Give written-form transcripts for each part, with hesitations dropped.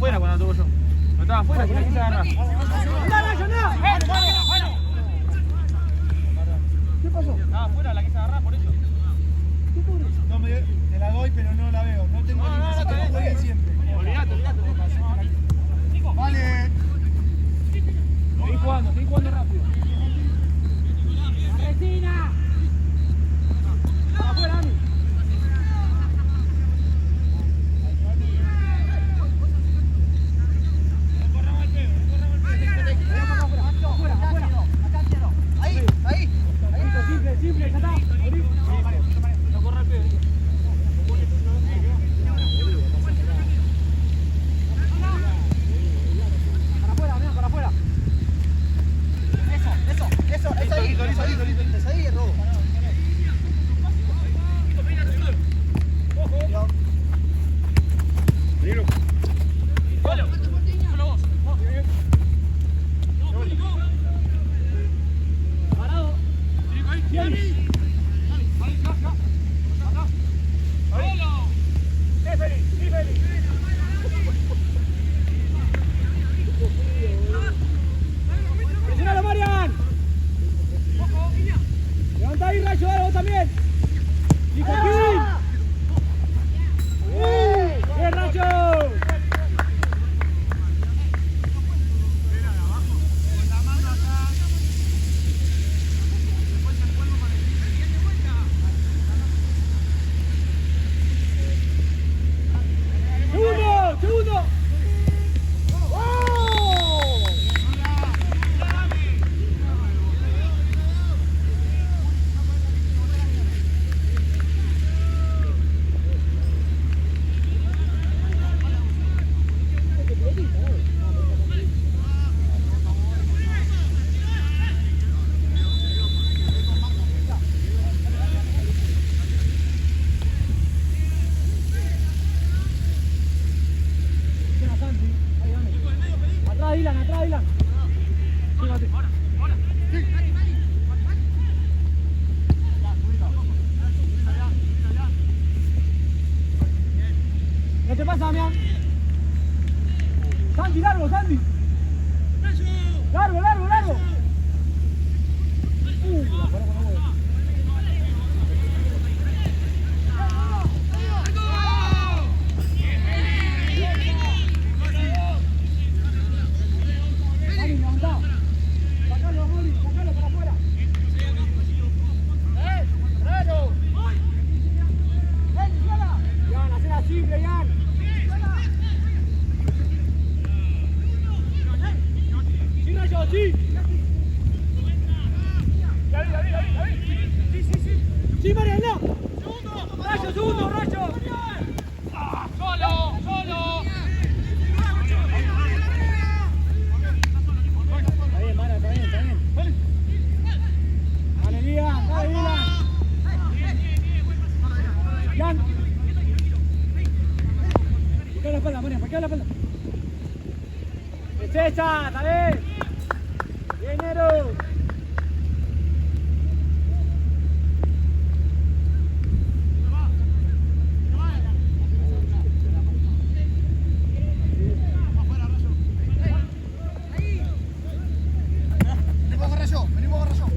afuera cuando toco yo. No estaba afuera, que la quise agarrar. ¿Qué pasó? Estaba afuera, la quise agarrar por eso. No te la doy, pero no la veo. No tengo ningún sentido. Jueguen siempre. Olvídate. Vale. Seguí jugando rápido. ¡Resina! ¡Afuera, Ami! Simple, ya está. No corra el pedo. Para afuera. Eso, es ahí. Es ahí, es robo. Peligro. Solo vos. Parado. ¡Presionalo, Marian! ¡Levanta ahí, Rayo! ¡Dale, vos también! ¡Y Joaquín! ¡Bien, Rayo! ¡Segundo! Atrás, Dylan. Fíjate. ¿Qué te pasa, Damián? Santi, largo. Largo. Sacalo para afuera. Ian, hacé la simple, Ian. Sí, Rayo, sí. Sí, Mariana. Segundo, Rayo. Solo. Está bien. Dale, Dylan. Ian. Queda la espalda, Marian, queda la espalda. César, dale. Bien, Nero. Venimos a Rayo.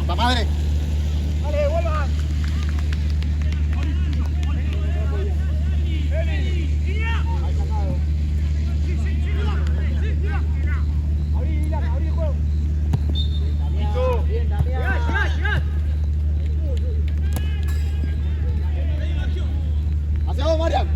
¡Va, madre! Dale, vuelvan. Abrí, Dylan, abrí el juego. Bien, Damián. Llegá. ¡Hacia vos, Marian!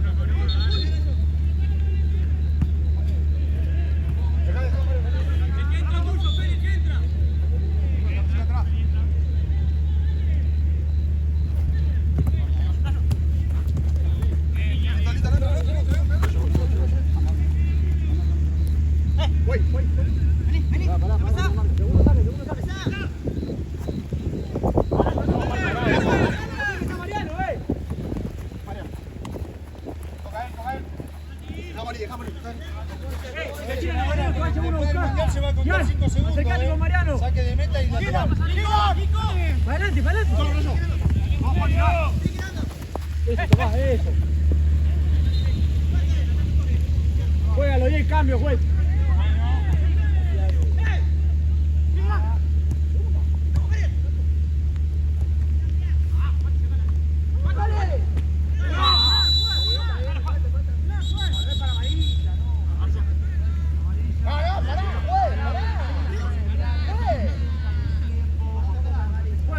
Se va a contar 5 segundos. Acercate con Mariano. Saque de meta y lateral. Para adelante. Eso, tomá, eso. Juégalo bien, cambio, juez.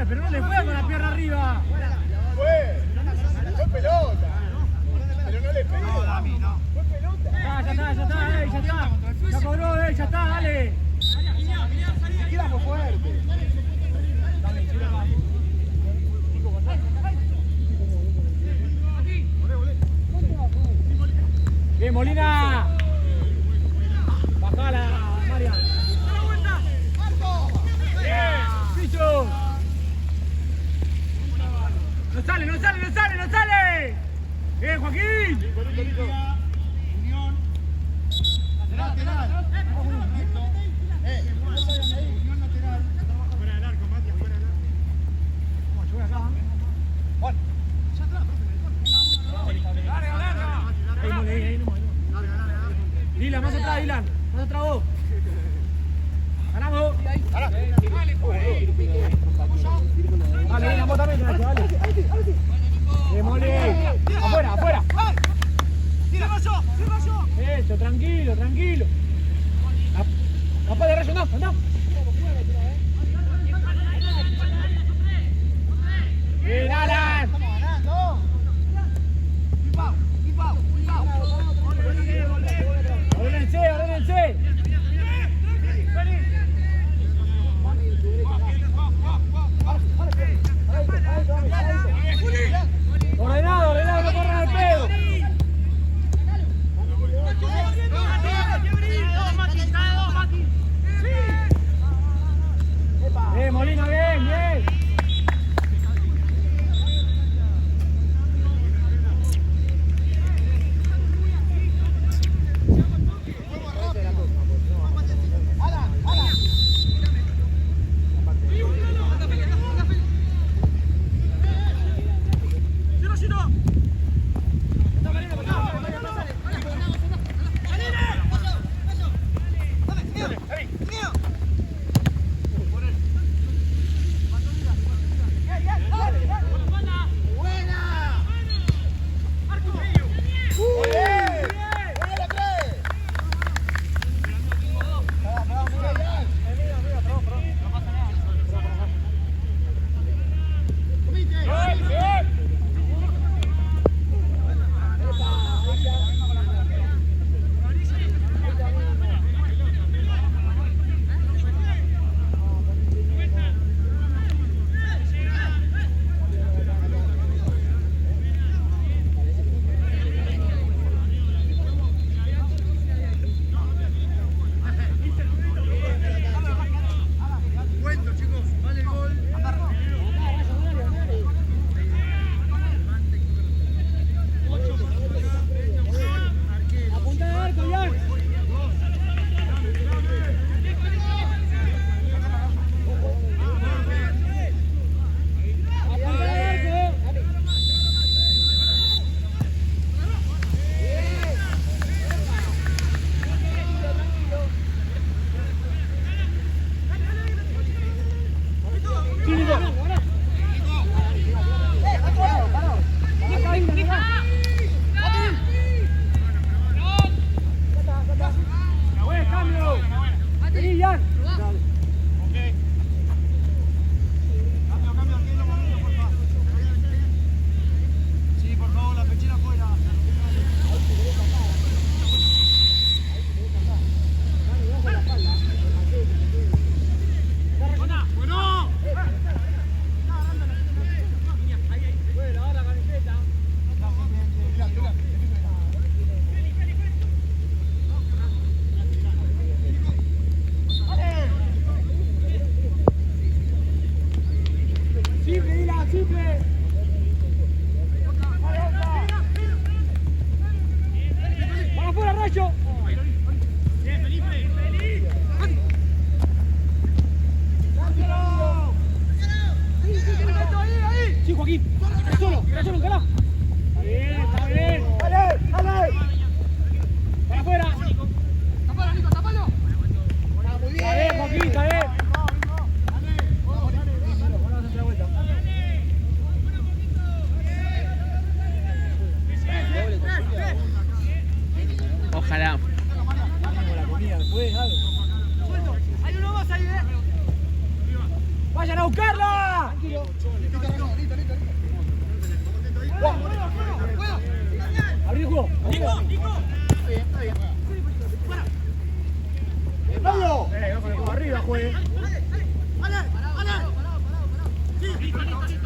Pero no le juega con la pierna arriba. Fue pelota. Pero no le pegó. Fue pelota. Ya está. Ya cobró, ya está, dale. Quedamos fuerte. Bien, Molina. Bajala, Marian. ¡Picho! ¡No sale! ¡Bien, Joaquín! Unión. Lateral. Unión lateral. Fuera del arco, Matías, fuera del arco. ¿Cómo yo voy acá? Juan. Ahí nomás. Dylan, más atrás, Dylan. Más atrás vos. Ganamos. Dale, Dylan, vos también, Nacho, dale. Demole. Afuera. Eso, tranquilo. Capaz de rayo, andá. Bien, Alan. Ordénense. Ordenado, no corran al pedo. Está bien, está bien. Dale, dale. Para afuera. Tapalo, Nico, tapalo. Muy bien. Está bien, Joaquín, está bien. Ojalá. Hay uno más ahí, ¡Vayan a buscarla! Abrí el juego. Nico, Nico. Arriba, juegue.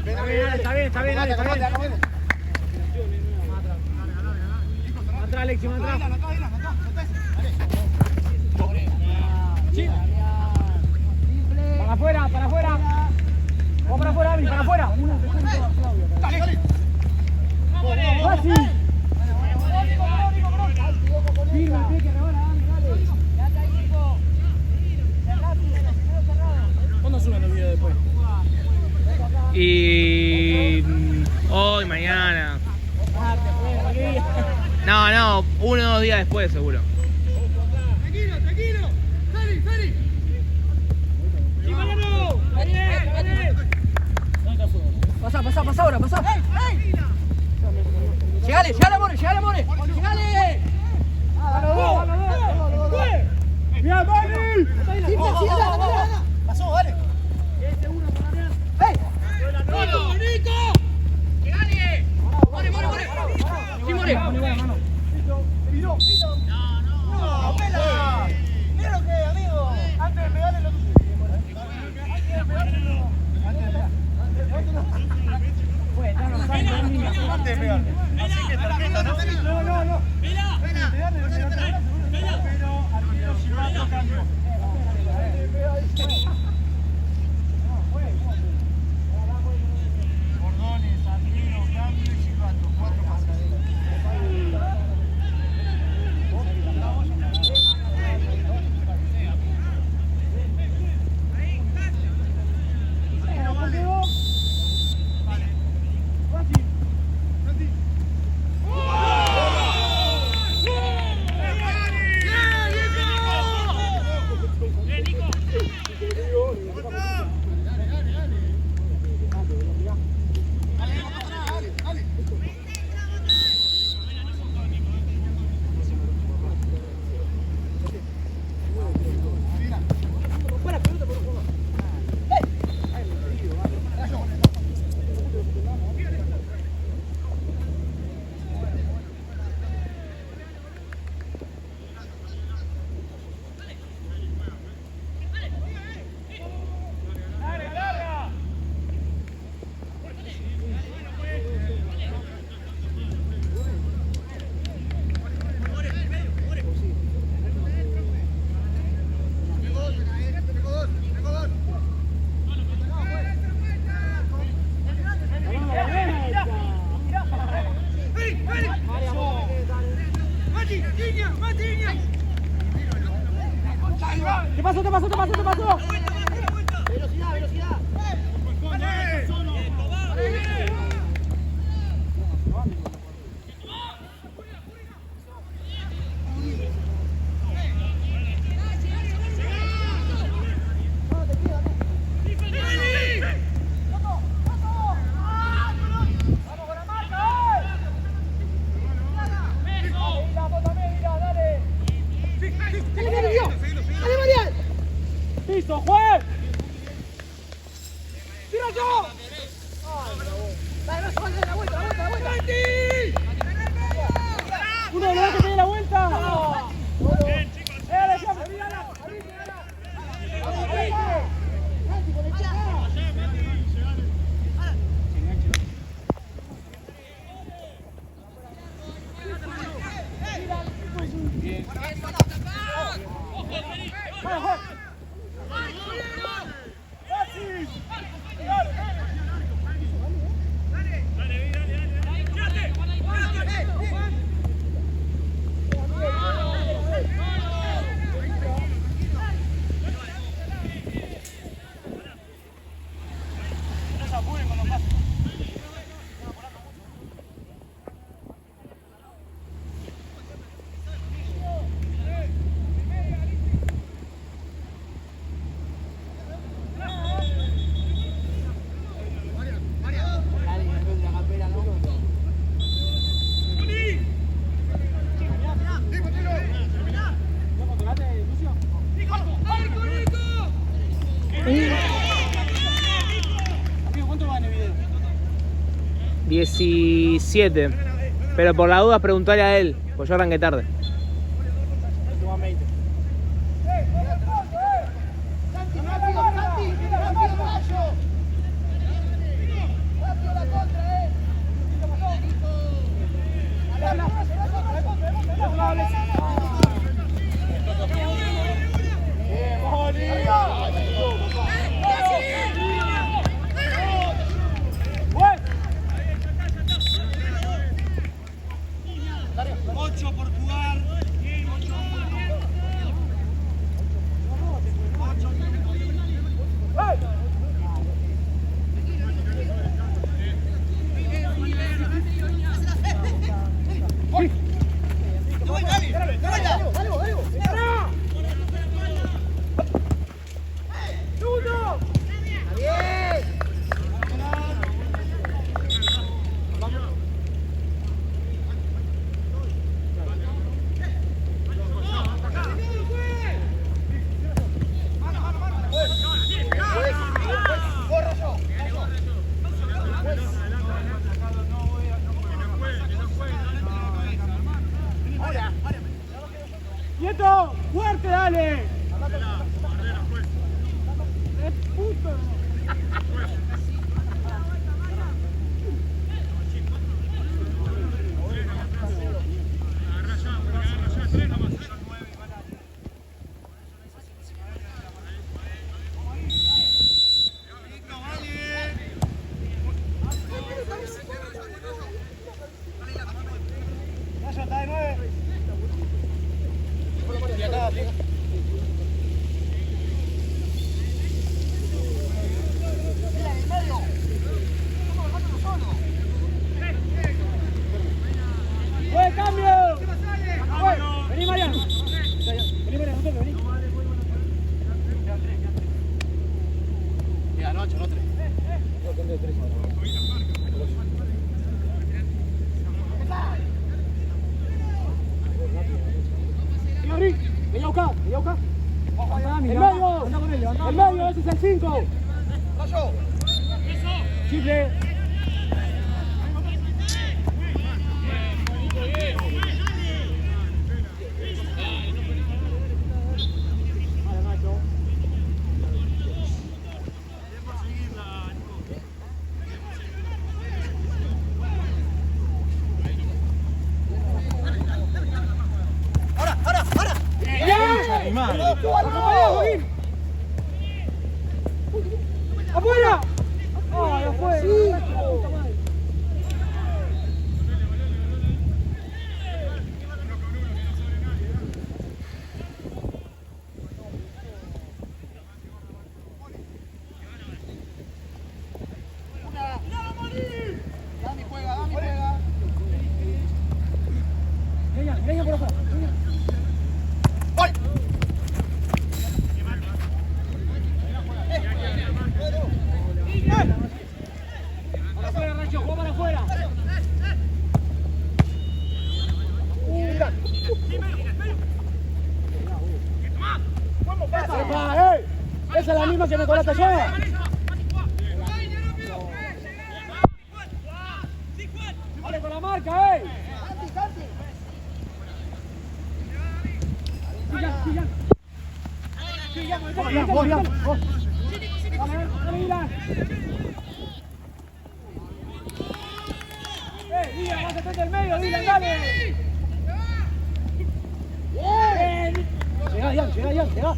Está bien, está bien, está bien. Más atrás, Alexi, más atrás. Sí. Para afuera, para afuera. Vamos para afuera, Ami, para afuera. Fácil. Firme, el pie que rebana, Ami, dale. ¿Cuándo suben los videos después? Y hoy, mañana. No, 1 o 2 días después seguro. Tranquilo, tranquilo. Feli, Feli. ¡Dímelo! ¡Dale, dale! Pasá, pasá, pasá ahora, pasá. Llegale, llegale, More, llegale, More. Llegale. ¡Bien, Mani! Pasó, vale. ¡Nico, Nico! ¡Que gane! ¡More, More, More! ¡Sí, More! No, pela. Mira lo que, amigo. Antes de pegarle lo tuyo. Antes de pegarle. Así que tarjeta, ¿no? No. ¡Vela! Pero al silbato cambio. Bordones, Andino, cambio y silbato. 4 pases. ¿Qué pasó? Velocidad. ¡Piso, Juan! ¡Tira yo! La vuelta. ¡Uno de los que tiene la vuelta! Amigo, ¿cuánto va en el video? 17. Pero por la duda preguntarle a él, pues yo arranqué tarde. Esto va 20. Santi, rápido, Gallo. Rápido la contra, ¡Quieto! ¡Fuerte, dale! ¡Buen cambio! ¡Vení, Mariano! Vení, Mariano, vení. Mira, no, 8, no 3. Vení a buscar, vení a buscar. El medio, ese es el 5. Chifle. ¡Afuera! ¡Ay, afuera! Dami juega. Venga por afuera. Para afuera, Racho, juega para afuera. Esa es la misma que me colaste allá. Vale con la marca, Sigan. Dale, Milan. Dylan, vas a frente del medio, Dylan, dale. Bien. Llega.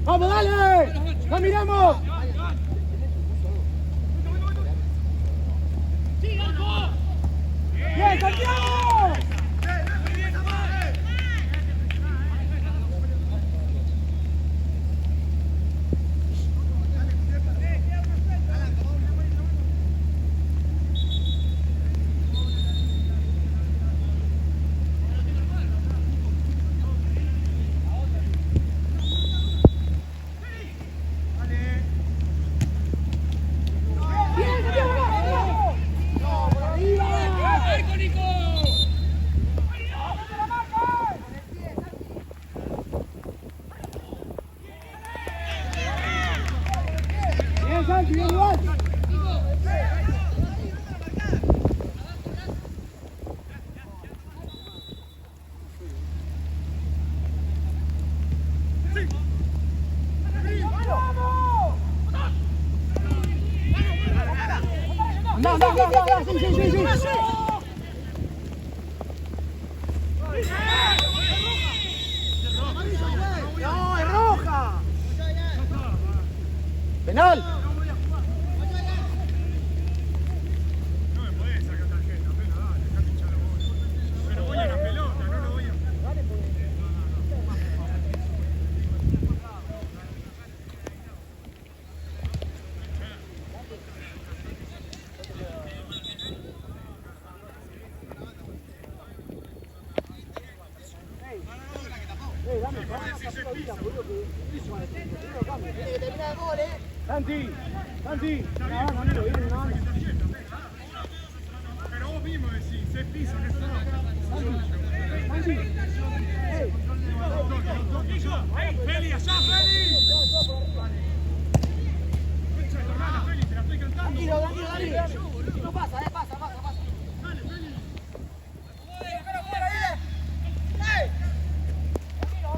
¡Vamos, dale! ¡La miramos! ¡Bien, Santiago! Anda, sí. No, es roja. Penal. No me podés sacar tarjeta, apenas dale, dejate hinchar la bola. Pero voy a la pelota, no lo voy a... Tiene que terminar el gol, Santi. Una banda, amigo, viene una banda. Pero vos mismo decís, es piso, no es todo. Santi. ¡Feli, allá, Feli! Concha de tu hermana, Feli, te la estoy cantando. Tranquilo. No pasa, pasa.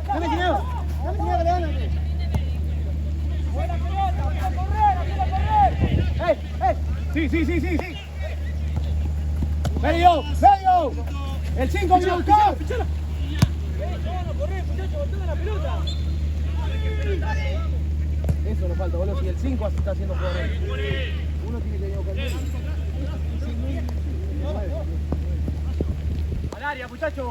Dame dinero que le dan aquí. Buena pelota, quiero correr. Sí. Medio. El 5 viene a buscar. Eso le falta, boludo. Si el 5 está haciendo jugador. Uno tiene que ir a buscar. Al área, muchachos.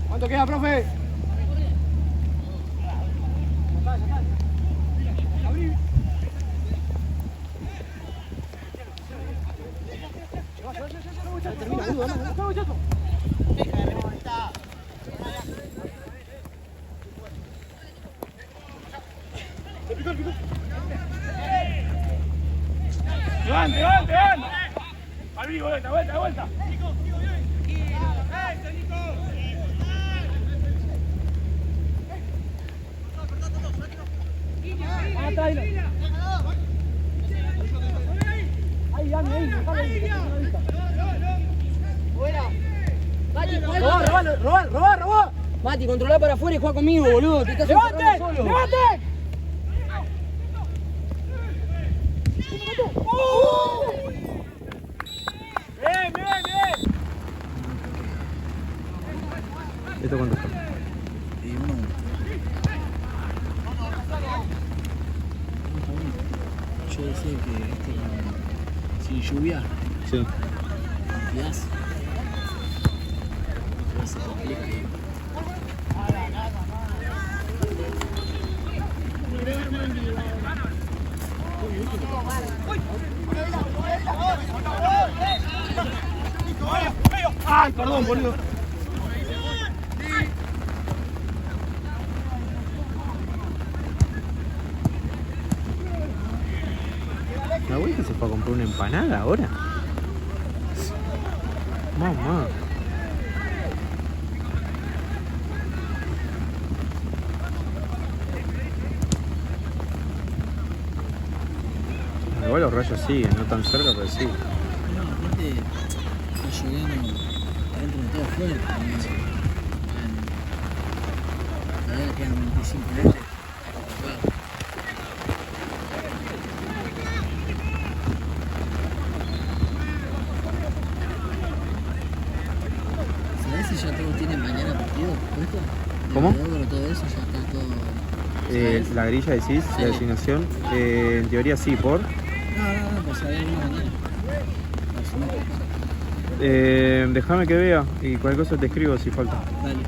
¿Cuánto queda, profe? Levante. Abrí, vuelta. Robar. Mati, controla para afuera y juega conmigo, boludo. Te estás encerrando solo. ¡Levante! Bien. ¿Esto cuánto está? Yo decía que sin lluvia, Sí. cantidad, se complica. Ay, perdón, boludo. ¿La abuela se fue a comprar una empanada ahora? Mamá. Igual los rayos siguen, no tan cerca, pero sí. No, aparte, está lloviendo adentro de todo fuerte. Todavía quedan 25 metros. ¿Sabés si ya todos tienen mañana partido puesto? ¿Cómo? Alrededor, todo eso ya está todo. La grilla decís, Sí. la designación, en teoría sí, por. No, pues había uno mañana. No, Déjame que vea y cualquier cosa te escribo si falta. dale.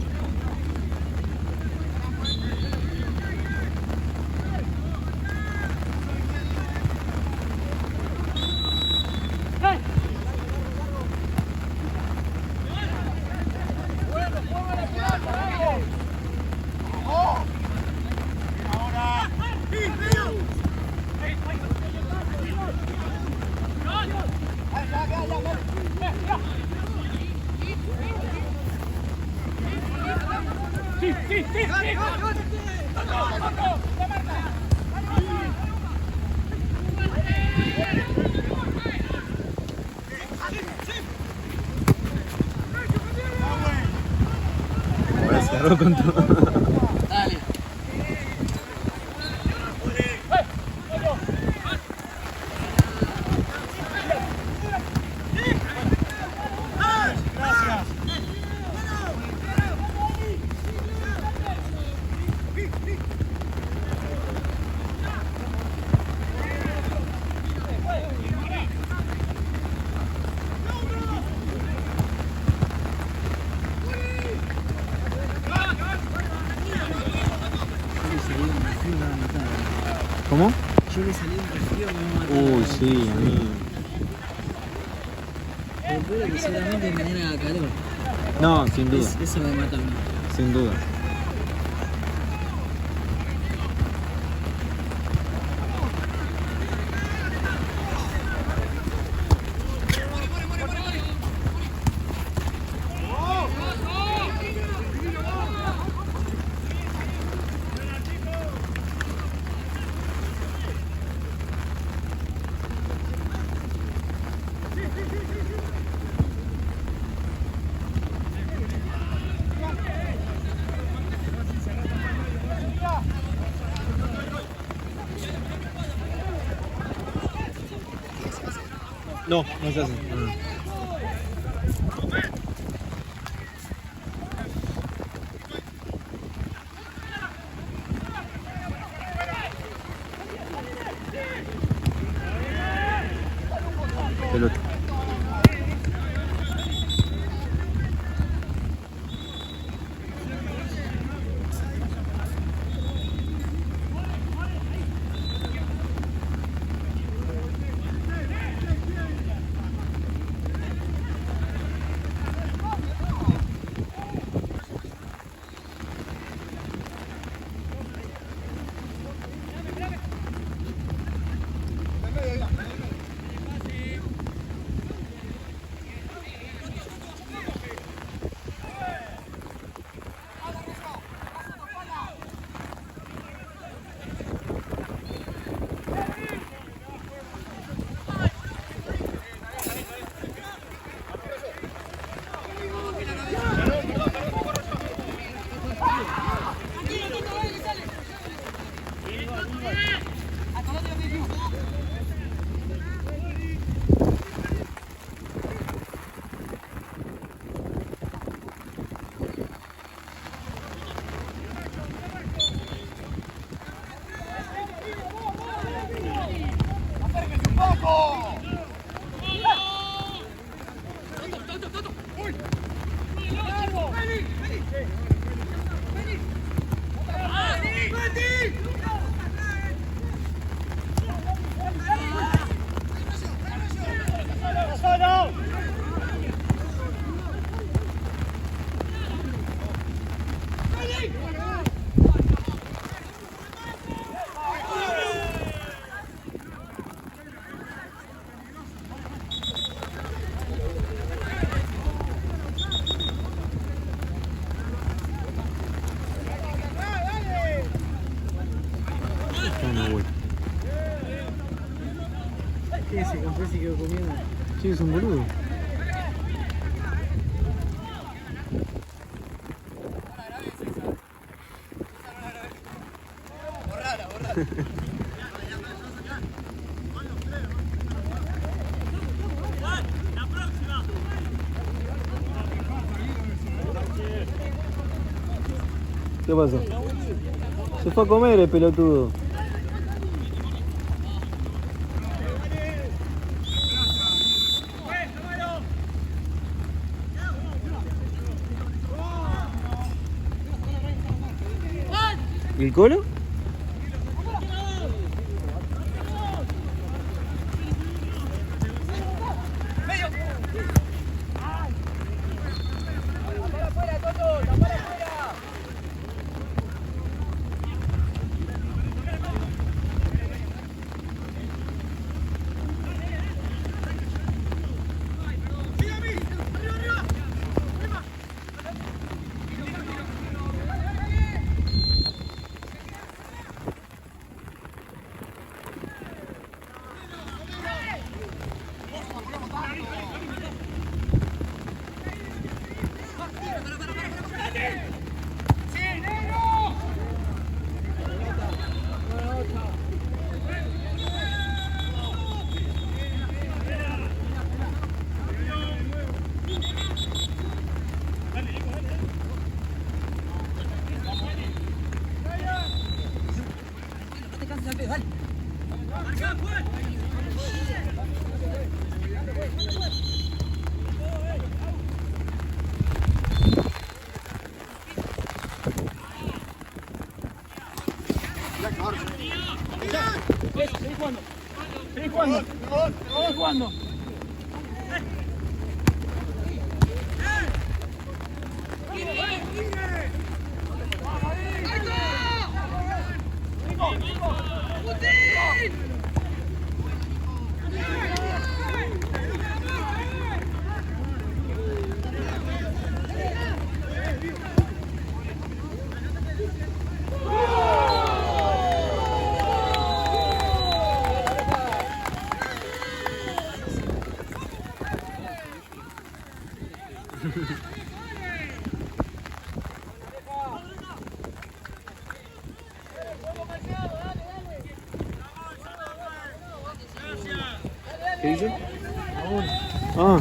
Largó con todo. Dale. ¿Cómo? Yo le salí un resfrío, me voy a matar. Uy, sí, amigo. Recuerdo que seguramente mañana haga calor. No, sin duda, Eso me mata a mí. sin duda. No, no se hace. Pelota. ¿Qué se compró y se quedó comiendo? Sí, es un boludo. ¿Qué pasó? Se fue a comer el pelotudo. ¿Y el Colo? Eso, seguí jugando. Seguí jugando. Seguí jugando. ¿Qué dice? Ah.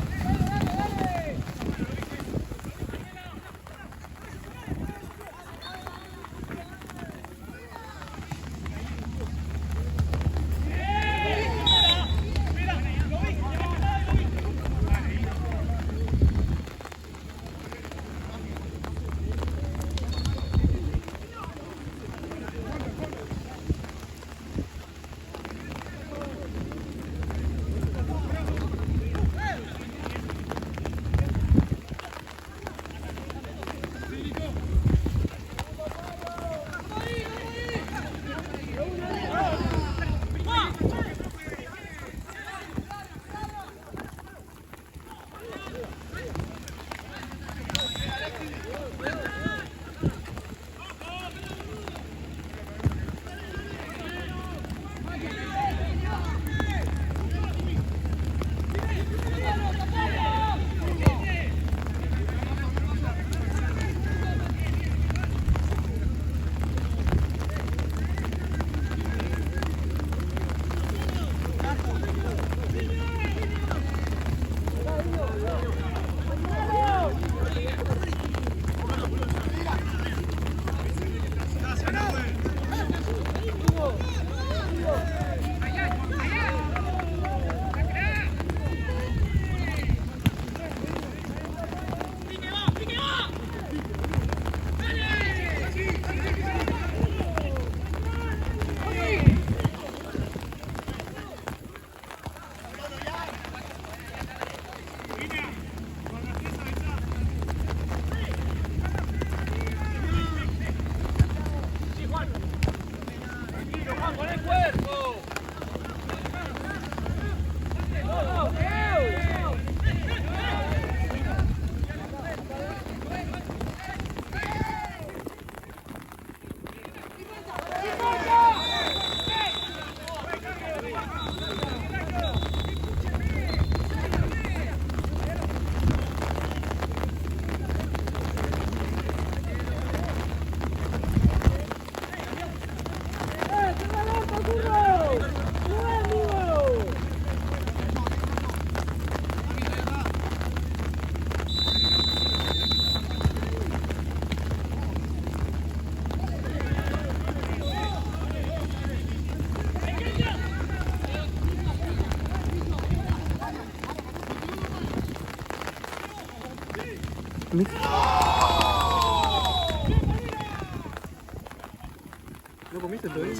¿No comiste todavía?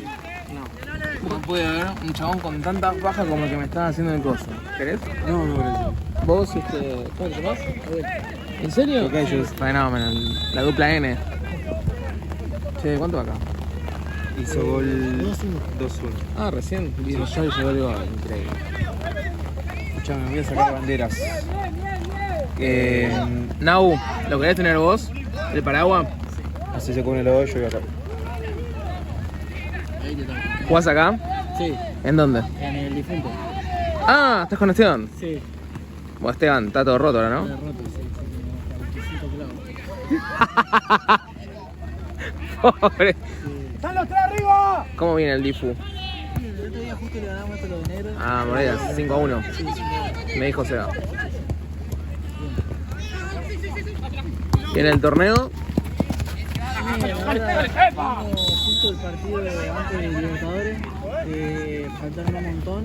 No. No puede haber un chabón con tanta paja como el que me están haciendo el coso. ¿Querés? No, no, gracias. ¿Vos, cómo te llamás? ¿En serio? Ok, yo. Fenómeno, la dupla N. Che, ¿cuánto va acá? Hizo gol 2-1. Ah, recién vino yo y llegó el gol, increíble. Escuchame, me voy a sacar banderas. Nau, ¿lo querés tener vos? ¿El paraguas? Así se pone el hoyo y voy a sacar. Ahí te toca. ¿Jugás acá? Sí, ¿En dónde? en el difunto. Ah, ¿estás con Esteban? Sí. Vos, Esteban, está todo roto ahora, Está ¿no? roto, sí. 45 clavos. Pobre. ¡Están los tres arriba! ¿Cómo viene el Difu? El otro día justo le ganamos a los de negro. Ah, Moreras, 5-1. Sí, 5-1. Me dijo Seba. ¿Viene el torneo? Ahora justo el partido antes de Libertadores, faltaron un montón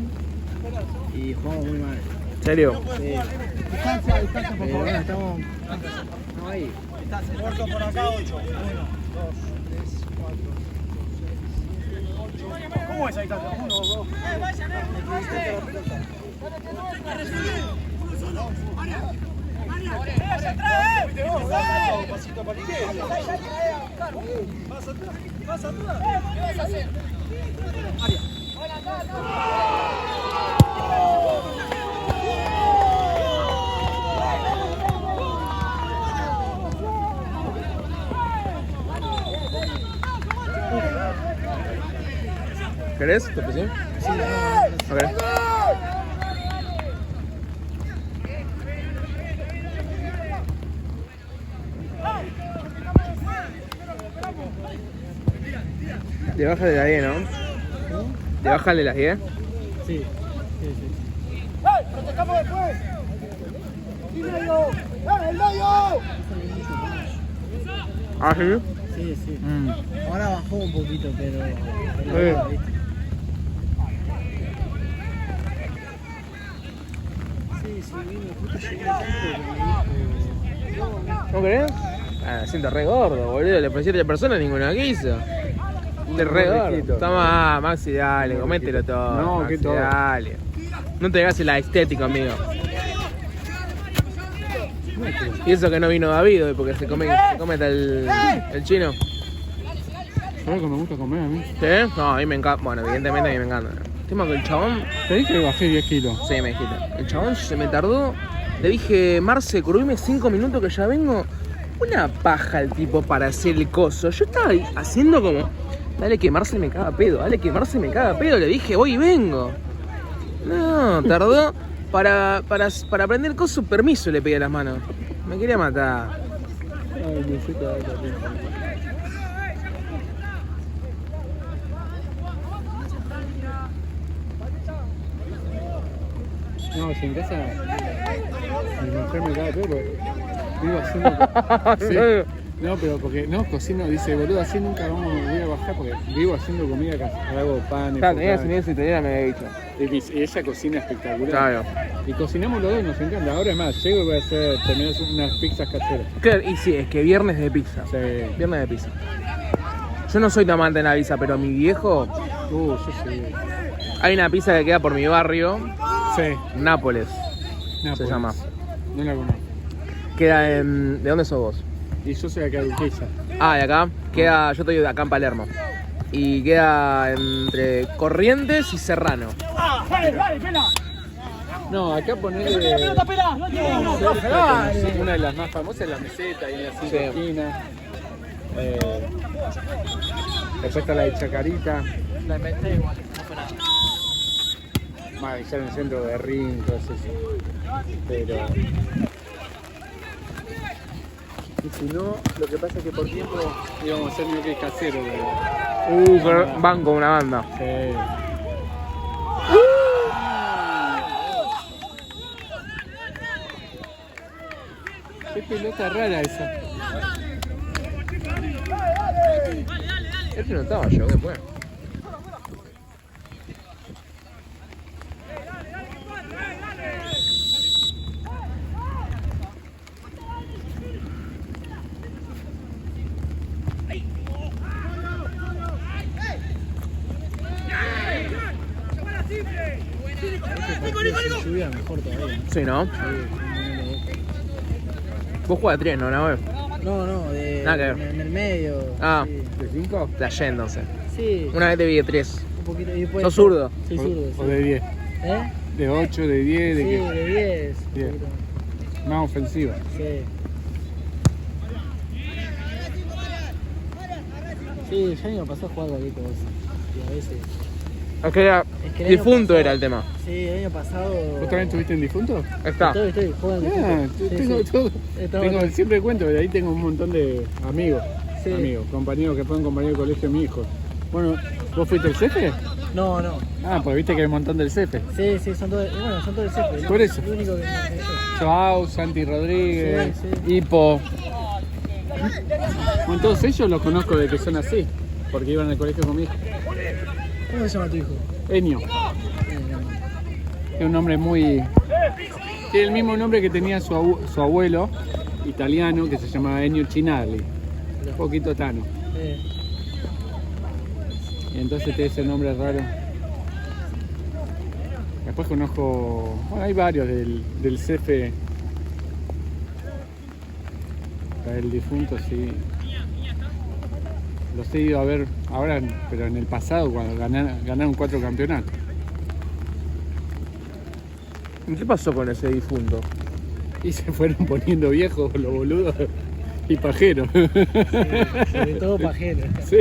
y jugamos muy mal. ¿En serio? Sí. Distancia, por Pero favor. bueno, estamos ahí. Muerto por acá, 8. 1, 2, 3, 4, 5, 6, 7, 8. ¿Cómo es ahí tanto? 1, 2. Pasito para izquierda. Más atrás. ¿Qué vas a hacer? ¿Querés? ¿Te pusí? Sí, Ok. Le bájale la 10, ¿no? Le bájale las 10. sí, sí. ¡Protestamos después! ¡Sí, medio! ¡El medio! Ah, sí. Sí, sí. Mm. Ahora bajó un poquito, pero Sí. Sí, sí, vino, justo llegué a tiempo que me dijo. ¿No querés? Ah, siento re gordo, boludo. Le ofrecí a otra persona y ninguno quiso. Te re gordo. Toma, Maxi, dale, comételo todo. No, Maxi, que todo. dale. No te hagas la estética, amigo. Y eso que no vino David hoy porque se come el chino. ¿Sabes que me gusta comer a mí? ¿Sí? No, a mí me encanta. Bueno, evidentemente a mí me encanta. El tema que el chabón. Te dije que bajé 10 kilos. Sí, me dijiste. El chabón se me tardó. Le dije, Marce, curvime 5 minutos que ya vengo. Una paja el tipo para hacer el coso. Yo estaba ahí haciendo como. Dale que Marce me caga pedo, dale que Marce me caga pedo. Le dije, voy y vengo. No, tardó. Para aprender el coso, permiso le pedí a las manos. Me quería matar. Ay, me fui toda la risa. No, si en casa mi mujer me cae peor. Vivo haciendo. Sí. No, pero porque no cocino, dice, boludo, así nunca voy a bajar porque vivo haciendo comida acá. Hago pan, Claro, tenía ascendencia italiana, me había dicho. y ella cocina espectacular. Claro. Y cocinamos los dos, nos encanta. Ahora es más, llego y voy a hacer tener unas pizzas caseras. Claro, y sí, es que viernes de pizza. Sí. Viernes de pizza. Yo no soy tan amante de la pizza, pero mi viejo. Yo sí. Hay una pizza que queda por mi barrio, Sí. Nápoles. Nápoles. Se llama. No la conozco. Queda en. ¿De dónde sos vos? Y yo soy acá de Urquiza. Ah, de acá. Queda. Yo estoy de acá en Palermo. Y queda entre Corrientes y Serrano. No, acá ponerle. Una de las más famosas es la meseta, ahí en la Sí. esquina. Después está la de Chacarita. La inventé igual, no fue nada. Más allá en el centro de Rin, todo eso. Pero. Y si no, lo que pasa es que por tiempo íbamos a hacer ñoques caseros. Pero van con una banda. Sí. Qué pelota rara esa. Este no estaba yo, después. Si lluvia mejor todavía. Sí, ¿no? Vos jugás de 3, ¿no? ¿No? No, Nada que ver. en el medio. Ah. Sí. ¿De 5? Playé entonces. Sí, Una vez te vi de 3. un poquito. Y después, ¿Sos zurdo? Sí, zurdo. ¿O Sí. de 10? ¿Eh? ¿De 8, de 10? ¿De Sí, qué? de 10. un Bien. poquito. Más ofensiva. Sí. Sí, ya el año pasado jugaba cualquier cosa. Y a veces. Es que era. Es que el año Difunto pasado- era el tema. Sí, el año pasado. ¿Vos también estuviste en difunto? Está. Estoy jugando. Ah, tengo, siempre cuento que ahí tengo un montón de amigos. Sí. Amigos, compañeros que fueron compañeros de colegio de mi hijo. Bueno, ¿vos fuiste el CEFE? No. Ah, pues viste que hay un montón del CEFE. Sí, son todos. Bueno, son todos del CEPE. Por eso. El único que no. Joao, Santi Rodríguez, Sí, sí. Hipo. Bueno, todos ellos los conozco de que son así, porque iban al colegio con mi hijo. ¿Cómo se llama tu hijo? Enio, es un nombre muy... Tiene el mismo nombre que tenía su abuelo italiano, que se llamaba Ennio Chinarli. Un poquito tano. Y entonces tiene ese nombre raro. Después conozco, bueno, hay varios del CF. El difunto, sí. Los he ido a ver ahora, pero en el pasado, cuando ganaron 4 campeonatos. ¿Y qué pasó con ese difunto? Y se fueron poniendo viejos los boludos y pajeros. Sobre todo pajero. Sí.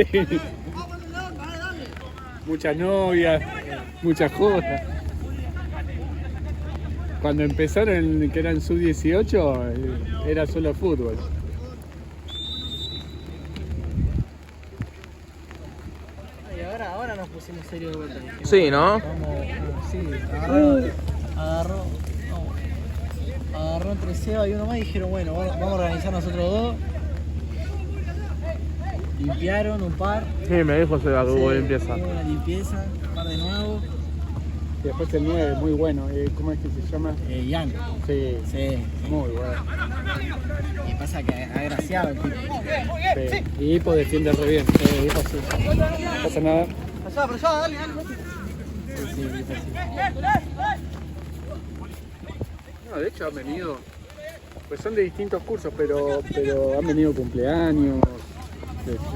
Muchas novias, muchas jodas. Cuando empezaron, que eran sub-18, era solo fútbol. Y ahora nos pusimos serios de vuelta. Sí, ¿no? Sí, agarró entre Seba y uno más y dijeron, bueno, vamos a organizar nosotros dos. Limpiaron un par. Sí, me dijo Seba que hubo limpieza. Hubo una limpieza, un par de nuevos. Y después el 9, muy bueno. ¿Cómo es que se llama? Ian. Sí, Sí. muy bueno. Y pasa que ha agraciado el tipo. Sí. Y Hipo defiende re bien. Hipo sí. No pasa nada. Allá, dale. Sí, Hipo sí. No, de hecho han venido, pues son de distintos cursos, pero han venido cumpleaños,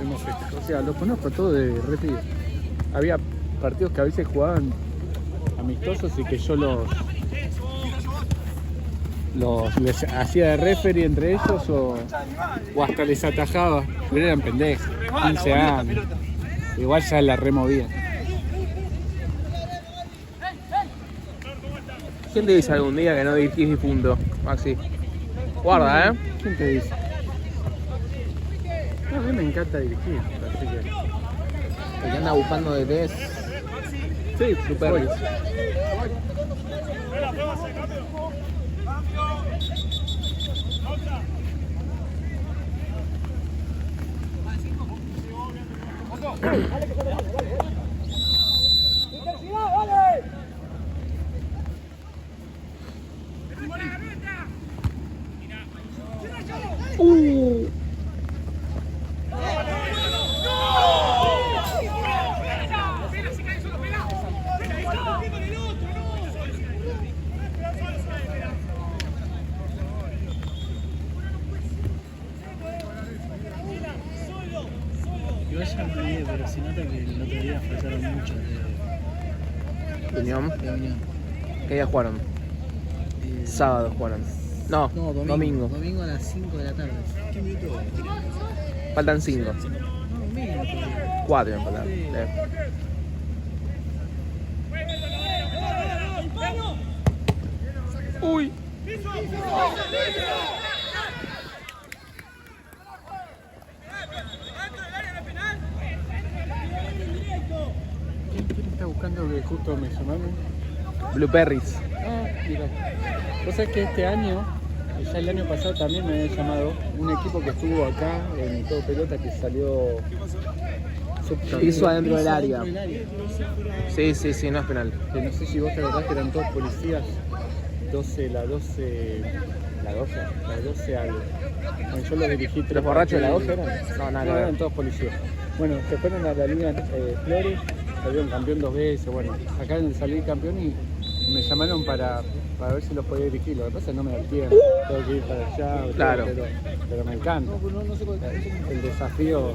hemos festejado, o sea, los conozco todos de re pibe. Había partidos que a veces jugaban amistosos y que yo les hacía de referee entre ellos o hasta les atajaba, pero eran pendejos, 15 años, igual ya la removía. ¿Quién te dice algún día que no dirigís difunto, Maxi? Guarda, ¿eh? ¿Quién te dice? No, a mí me encanta dirigir, así que... El que anda buscando de test. Sí, Super. Igual ya me olvidé, pero se nota que el otro día faltaron muchos Unión. de Unión. ¿Qué día jugaron? Sábado jugaron. No, No, domingo. Domingo a las 5 de la tarde. ¿Qué minuto? Faltan 5. No, menos todavía. 4 me faltan. Sí. Uy. ¿Quién está buscando que justo me llamaron? Blueberries. Ah, mira. Vos sabés que este año, ya el año pasado también me había llamado un equipo que estuvo acá en Todo Pelota que salió Piso adentro del área. Dentro del área. Sí, no es penal. que no sé si vos te acordás que eran todos policías, la 12 algo. Bueno, yo los dirigí tres. ¿Los borrachos de la partidos. 12 eran? No, nada que No, ver. eran todos policías. Bueno, se fueron a la Liga Flores, salieron campeón 2 veces, bueno, acá salí campeón y me llamaron para ver si los podía dirigir. Lo que pasa es que no me da el tiempo, tengo que ir para allá, Claro. pero me encanta. El desafío,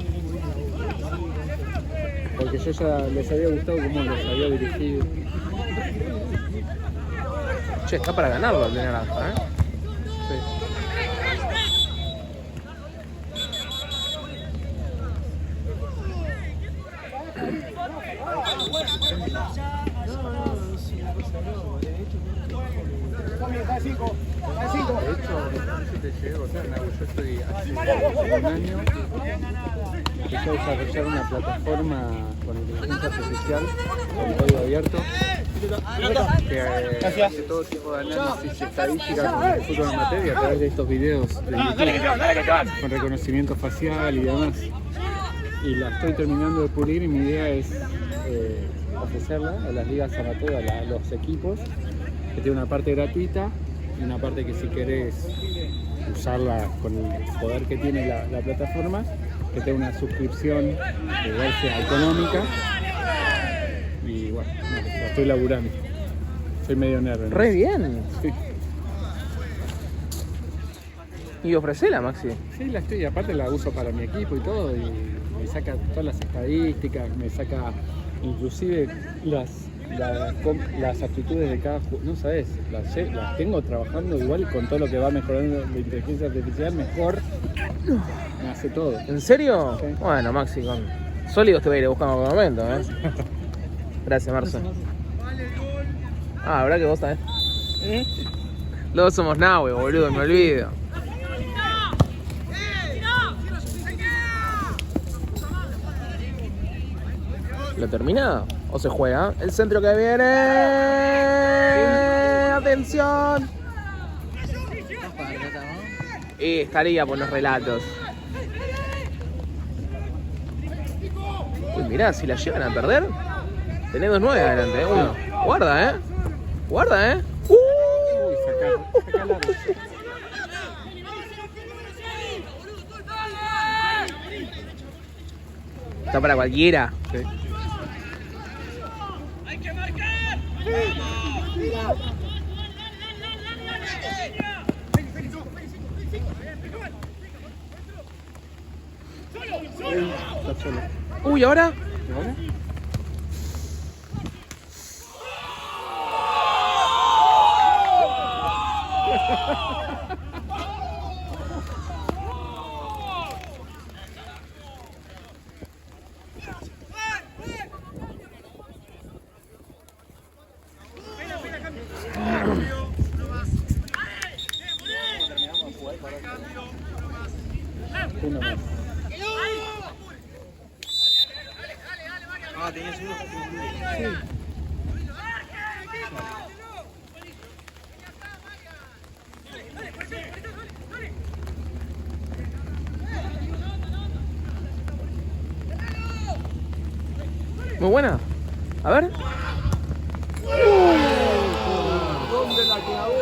porque yo ya les había gustado cómo los había dirigido. Che, está para ganarlo el de naranja, ¿eh? Sí. De hecho, no sé si te llegué a contar, Nahu, yo estoy hace un año empecé a desarrollar una plataforma con inteligencia artificial, con código abierto, que hace todo tipo de análisis y estadísticas con el fútbol amateur y a través de estos videos de YouTube, con reconocimiento facial y demás. Y la estoy terminando de pulir y mi idea es ofrecerla a las ligas amateur, a los equipos, que tiene una parte gratuita y una parte que si querés usarla con el poder que tiene la plataforma, que tenga una suscripción igual sea económica Y bueno, no, la estoy laburando. Soy medio nerd. ¿no? Re bien. Sí. Y ofrecela, Maxi. Sí, la estoy, aparte la uso para mi equipo y todo, y me saca todas las estadísticas, me saca inclusive las aptitudes de cada jugador, no sabes, las tengo trabajando igual con todo lo que va mejorando la inteligencia artificial, mejor, me hace todo. ¿En serio? Sí. Bueno, Maxi, con sólidos te voy a ir buscando por momento, ¿eh? Gracias, Marce. Ah, ¿verdad que vos también? Los dos somos Nahue, boludo, me olvido. ¿Lo termina o se juega? El centro que viene. ¡Atención! Y estaría por los relatos. Uy, mirá, si la llegan a perder, tenés 2-9 adelante, uno. Guarda, Guarda, Uy, saca largo. Está para cualquiera. Sí. Está solo. Uy, ¿ahora? ¿Y ahora? Uno más. Ah, tenías uno. Muy buena. A ver. ¿Dónde la clavó?